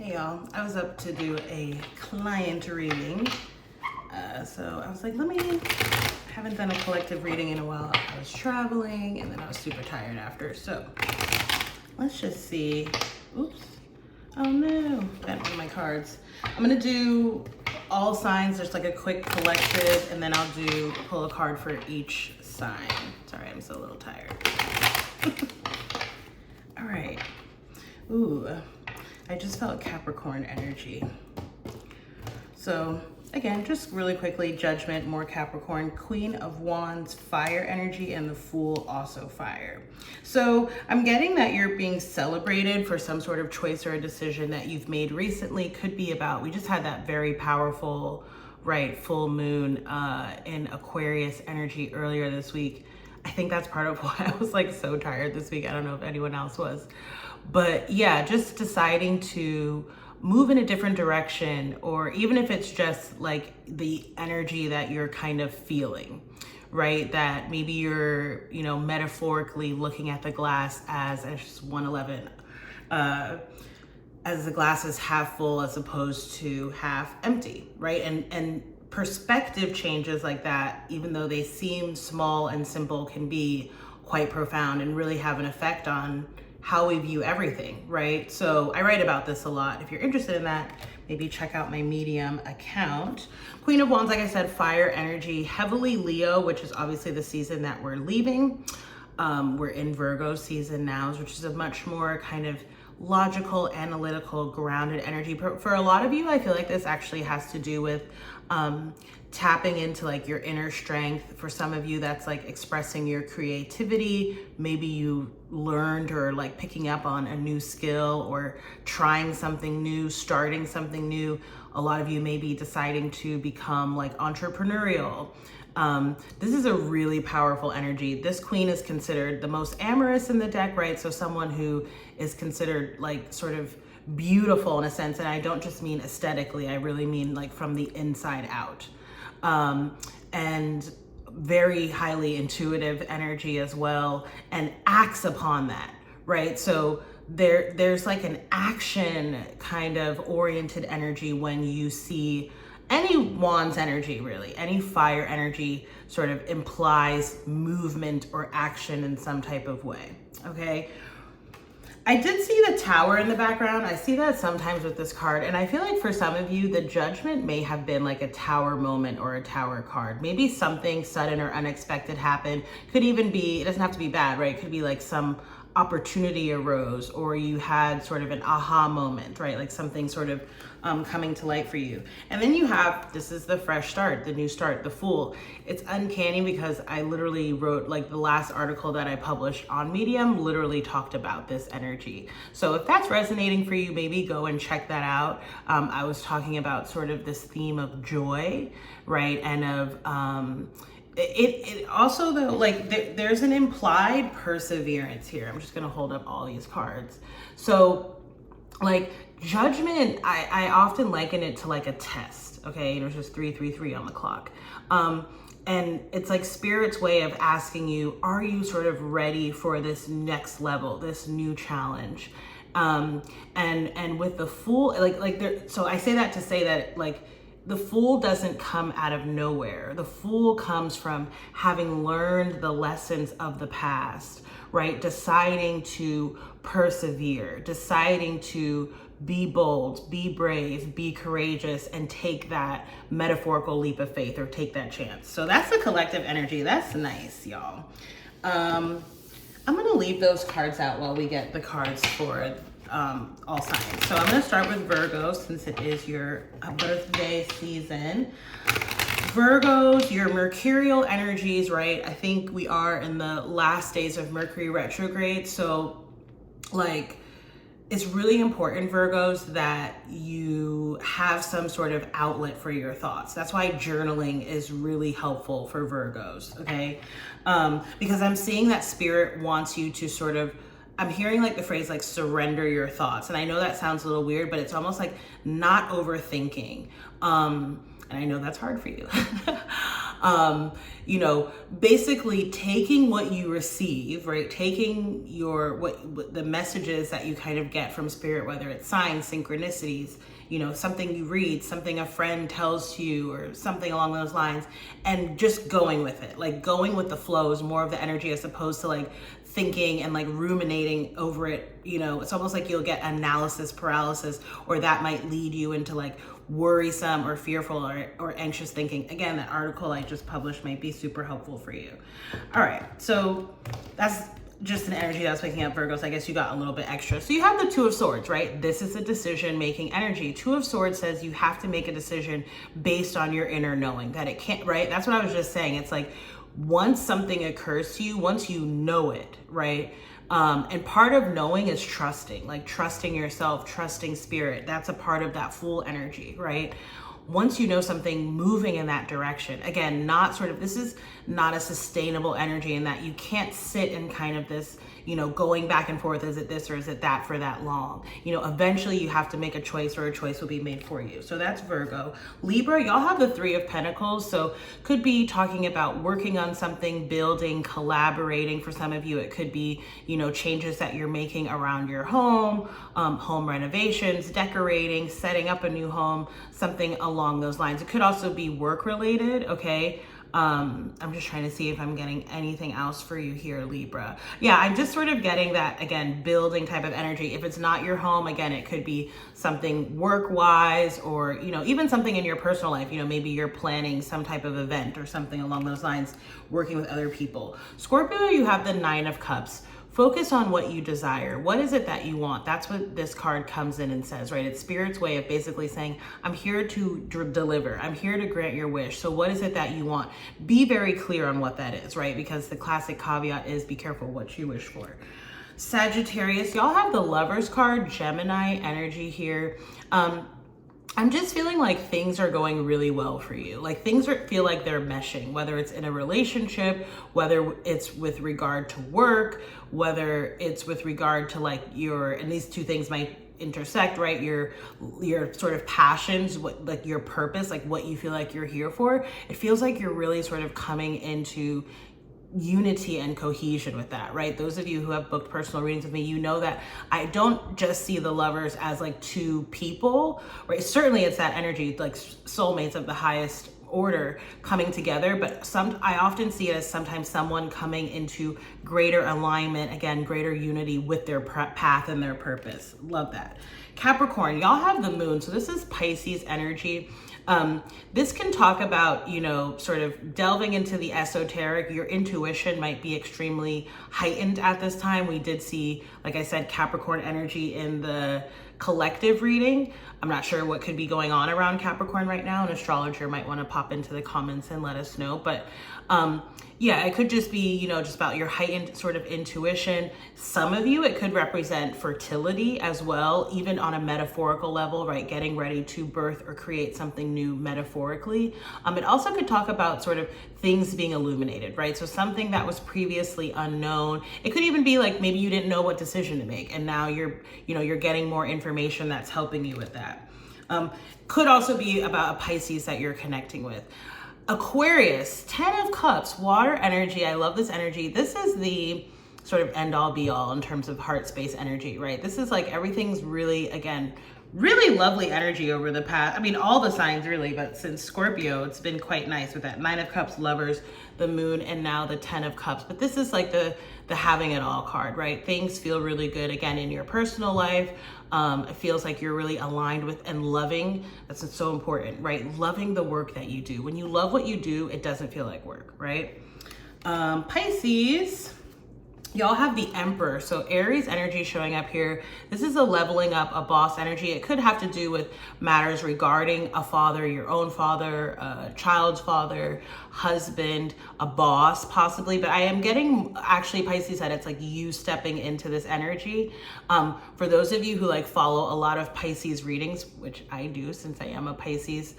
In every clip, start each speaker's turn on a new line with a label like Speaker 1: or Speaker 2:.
Speaker 1: Hey y'all, I was up to do a client reading. So I was like, haven't done a collective reading in a while. I was traveling and then I was super tired after. So let's just see. Oops. Oh no, bent one of my cards. I'm gonna do all signs, just like a quick collective, and then I'll pull a card for each sign. Sorry, I'm still a little tired. All right. Ooh. I just felt Capricorn energy. So again, just really quickly, Judgment, more Capricorn, Queen of Wands, fire energy, and the Fool, also fire. So I'm getting that you're being celebrated for some sort of choice or a decision that you've made recently. Could be about, we just had that very powerful, right, full moon in Aquarius energy earlier this week. I think that's part of why I was like so tired this week. I don't know if anyone else was. But yeah, just deciding to move in a different direction, or even if it's just like the energy that you're kind of feeling, right? That maybe you're, metaphorically looking at the glass as 111, as the glass is half full as opposed to half empty, right? And perspective changes like that, even though they seem small and simple, can be quite profound and really have an effect on how we view everything, right? So I write about this a lot. If you're interested in that, maybe check out my Medium account. Queen of Wands, like I said, fire energy, heavily Leo, which is obviously the season that we're leaving. We're in Virgo season now, which is a much more kind of logical, analytical, grounded energy. For a lot of you, I feel like this actually has to do with tapping into like your inner strength. For some of you, that's like expressing your creativity. Maybe you learned or like picking up on a new skill or trying something new, starting something new. A lot of you may be deciding to become like entrepreneurial. This is a really powerful energy. This queen is considered the most amorous in the deck, right? So someone who is considered like sort of beautiful in a sense. And I don't just mean aesthetically, I really mean like from the inside out. And very highly intuitive energy as well, and acts upon that, right? So there's like an action kind of oriented energy when you see any Wands energy, really. Any fire energy sort of implies movement or action in some type of way, okay? I did see the Tower in the background. I see that sometimes with this card, and I feel like for some of you, the Judgment may have been like a Tower moment or a Tower card. Maybe something sudden or unexpected happened. Could even be, it doesn't have to be bad, right? It could be like some opportunity arose, or you had sort of an aha moment, right? Like something sort of coming to light for you. And then you have, this is the fresh start, the new start, the Fool. It's uncanny because I literally wrote, like the last article that I published on Medium literally talked about this energy. So if that's resonating for you, maybe go and check that out. I was talking about sort of this theme of joy, right? And of, it also though, like there's an implied perseverance here. I'm just gonna hold up all these cards. So like Judgment, I often liken it to like a test, okay? There's just 333 on the clock. And it's like Spirit's way of asking you, are you sort of ready for this next level, this new challenge? And with the Fool, so I say that to say that like, the Fool doesn't come out of nowhere. The Fool comes from having learned the lessons of the past, right? Deciding to persevere, deciding to be bold, be brave, be courageous, and take that metaphorical leap of faith or take that chance. So that's the collective energy. That's nice, y'all. I'm gonna leave those cards out while we get the cards for all signs. So I'm gonna start with Virgo since it is your birthday season. Virgos, your mercurial energies, right? I think we are in the last days of Mercury retrograde. So like, it's really important, Virgos, that you have some sort of outlet for your thoughts. That's why journaling is really helpful for Virgos, okay? Because I'm seeing that Spirit wants you to sort of, I'm hearing like the phrase like surrender your thoughts. And I know that sounds a little weird, but it's almost like not overthinking. And I know that's hard for you. You know, basically taking what you receive, right? Taking what the messages that you kind of get from spirit, whether it's signs, synchronicities, you know, something you read, something a friend tells to you, or something along those lines, and just going with it. Like going with the flow is more of the energy, as opposed to like thinking and like ruminating over it. You know, it's almost like you'll get analysis paralysis, or that might lead you into like worrisome or fearful or anxious thinking. Again, that article I just published might be super helpful for you. All right, so that's just an energy that's picking up, Virgos. I guess you got a little bit extra. So you have the Two of Swords, right? This is a decision-making energy. Two of Swords says you have to make a decision based on your inner knowing, that it can't, right? That's what I was just saying. It's like once something occurs to you, once you know it, right? And part of knowing is trusting, like trusting yourself, trusting spirit. That's a part of that Fool energy, right? Once you know something moving in that direction, again, not sort of, this is not a sustainable energy, in that you can't sit in kind of this, you know, going back and forth, is it this or is it that, for that long. You know, eventually you have to make a choice, or a choice will be made for you. So that's Virgo. Libra, y'all have the Three of Pentacles. So could be talking about working on something, building, collaborating. For some of you, it could be, you know, changes that you're making around your home, home renovations, decorating, setting up a new home, something along those lines. It could also be work related, okay? I'm just trying to see if I'm getting anything else for you here, Libra. Yeah, I'm just sort of getting that, again, building type of energy. If it's not your home, again, it could be something work-wise, or, you know, even something in your personal life. You know, maybe you're planning some type of event or something along those lines, working with other people. Scorpio, you have the Nine of Cups. Focus on what you desire. What is it that you want? That's what this card comes in and says, right? It's Spirit's way of basically saying, I'm here to deliver. I'm here to grant your wish. So what is it that you want? Be very clear on what that is, right? Because the classic caveat is be careful what you wish for. Sagittarius, y'all have the Lovers card, Gemini energy here. I'm just feeling like things are going really well for you. Like things feel like they're meshing, whether it's in a relationship, whether it's with regard to work, whether it's with regard to like and these two things might intersect, right? Your sort of passions, what, like your purpose, like what you feel like you're here for. It feels like you're really sort of coming into unity and cohesion with that, right? Those of you who have booked personal readings with me, you know that I don't just see the Lovers as like two people, right? Certainly it's that energy, like soulmates of the highest order coming together, but I often see it as sometimes someone coming into greater alignment, again, greater unity with their path and their purpose. Love that. Capricorn, y'all have the Moon. So this is Pisces energy. This can talk about, you know, sort of delving into the esoteric. Your intuition might be extremely heightened at this time. We did see, like I said, Capricorn energy in the collective reading. I'm not sure what could be going on around Capricorn right now. An astrologer might want to pop into the comments and let us know. But yeah, it could just be, you know, just about your heightened sort of intuition. Some of you, it could represent fertility as well, even on a metaphorical level, right? Getting ready to birth or create something new metaphorically. It also could talk about sort of things being illuminated, right? So something that was previously unknown. It could even be like maybe you didn't know what decision to make, and now you're getting more information that's helping you with that. Could also be about a Pisces that you're connecting with. Aquarius, 10 of Cups, water energy. I love this energy. This is the sort of end all be all in terms of heart space energy, right? This is like everything's really, again, really lovely energy over the past, I mean, all the signs really, but since Scorpio, it's been quite nice with that Nine of Cups, Lovers, the Moon, and now the 10 of Cups. But this is like the having it all card, right? Things feel really good, again, in your personal life. It feels like you're really aligned with and loving. That's so important, right? Loving the work that you do. When you love what you do, it doesn't feel like work, right? Pisces, y'all have the Emperor. So Aries energy showing up here. This is a leveling up, a boss energy. It could have to do with matters regarding a father, your own father, a child's father, husband, a boss possibly. But I am getting, actually Pisces said it's like you stepping into this energy. For those of you who like follow a lot of Pisces readings, which I do since I am a Pisces,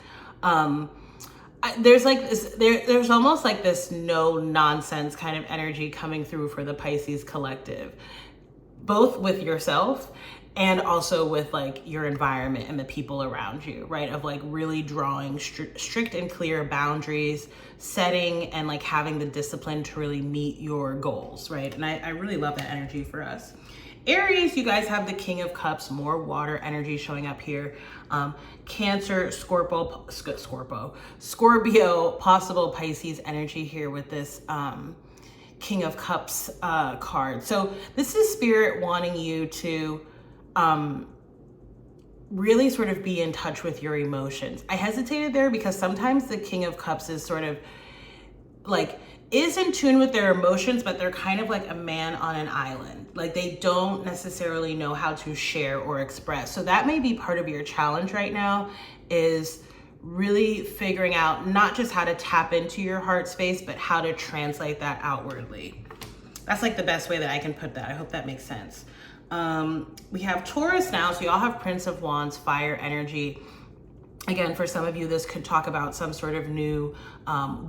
Speaker 1: there's like this, there's almost like this no nonsense kind of energy coming through for the Pisces collective, both with yourself and also with like your environment and the people around you, right? Of like really drawing strict and clear boundaries, setting and like having the discipline to really meet your goals, right? And I really love that energy for us. Aries, you guys have the King of Cups, more water energy showing up here. Cancer, Scorpio, possible Pisces energy here with this King of Cups card. So this is Spirit wanting you to really sort of be in touch with your emotions. I hesitated there because sometimes the King of Cups is sort of like, is in tune with their emotions, but they're kind of like a man on an island. Like they don't necessarily know how to share or express. So that may be part of your challenge right now, is really figuring out not just how to tap into your heart space, but how to translate that outwardly. That's like the best way that I can put that. I hope that makes sense. We have Taurus now. So you all have Prince of Wands, fire energy. Again, for some of you, this could talk about some sort of new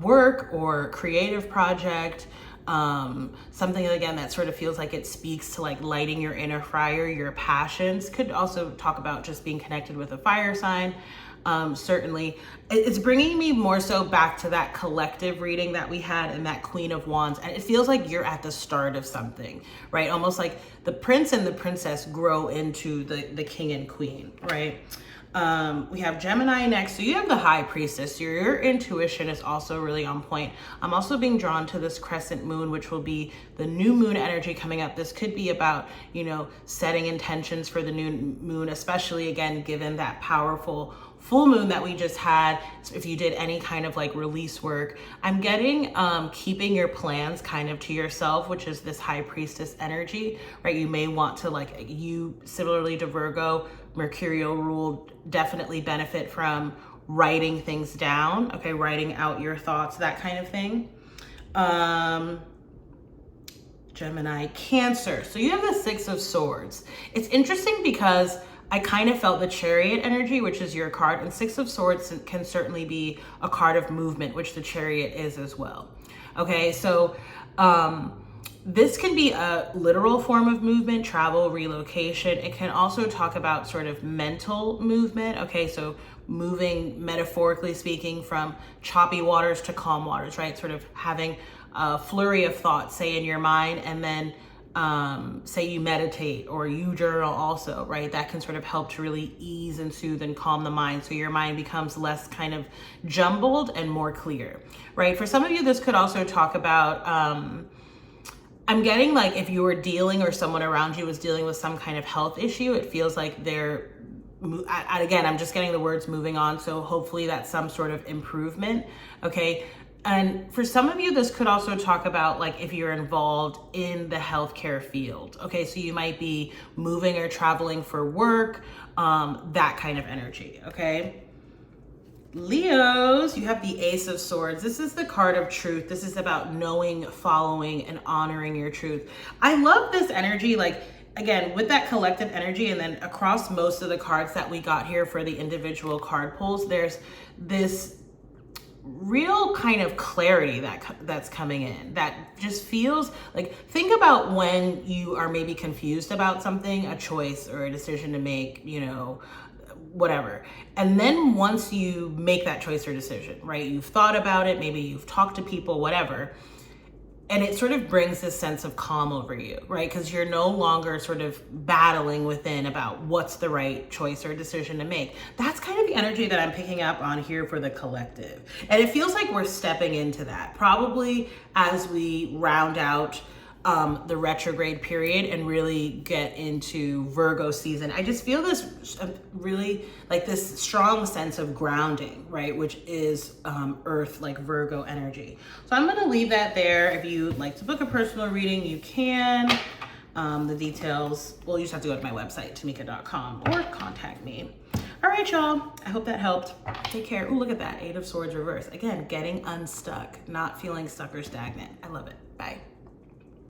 Speaker 1: work or creative project, something again that sort of feels like it speaks to like lighting your inner fire, your passions. Could also talk about just being connected with a fire sign. Certainly, it's bringing me more so back to that collective reading that we had and that Queen of Wands. And it feels like you're at the start of something, right? Almost like the prince and the princess grow into the king and queen, right? We have Gemini next. So you have the High Priestess. Your intuition is also really on point. I'm also being drawn to this crescent moon, which will be the new moon energy coming up. This could be about, you know, setting intentions for the new moon, especially again, given that powerful full moon that we just had. So if you did any kind of like release work, I'm getting keeping your plans kind of to yourself, which is this High Priestess energy, right? You may want to, like, you similarly to Virgo, Mercurial rule, definitely benefit from writing things down, okay? Writing out your thoughts, that kind of thing. Gemini, Cancer. So you have the Six of Swords. It's interesting because I kind of felt the Chariot energy, which is your card, and Six of Swords can certainly be a card of movement, which the Chariot is as well. Okay, so this can be a literal form of movement, travel, relocation. It can also talk about sort of mental movement. Okay, so moving, metaphorically speaking, from choppy waters to calm waters, right? Sort of having a flurry of thoughts, say in your mind, and then say you meditate or you journal also, right? That can sort of help to really ease and soothe and calm the mind, so your mind becomes less kind of jumbled and more clear, right? For some of you, this could also talk about, I'm getting like if you were dealing or someone around you was dealing with some kind of health issue, it feels like they're, again, I'm just getting the words moving on. So hopefully that's some sort of improvement. Okay. And for some of you, this could also talk about like if you're involved in the healthcare field. Okay. So you might be moving or traveling for work, that kind of energy. Okay. Leos, you have the Ace of Swords. This is the card of truth. This is about knowing, following, and honoring your truth. I love this energy, like, again, with that collective energy, and then across most of the cards that we got here for the individual card pulls, there's this real kind of clarity that's coming in that just feels like, think about when you are maybe confused about something, a choice or a decision to make, you know, whatever. And then once you make that choice or decision, right, you've thought about it, maybe you've talked to people, whatever, and it sort of brings this sense of calm over you, right? Because you're no longer sort of battling within about what's the right choice or decision to make. That's kind of the energy that I'm picking up on here for the collective. And it feels like we're stepping into that probably as we round out the retrograde period and really get into Virgo season. I just feel this really like this strong sense of grounding, right? Which is Earth, like Virgo energy. So I'm gonna leave that there. If you'd like to book a personal reading, you can. The details, well, you just have to go to my website, tamika.com, or contact me. All right, y'all. I hope that helped. Take care. Oh, look at that. Eight of Swords reverse. Again, getting unstuck, not feeling stuck or stagnant. I love it. Bye.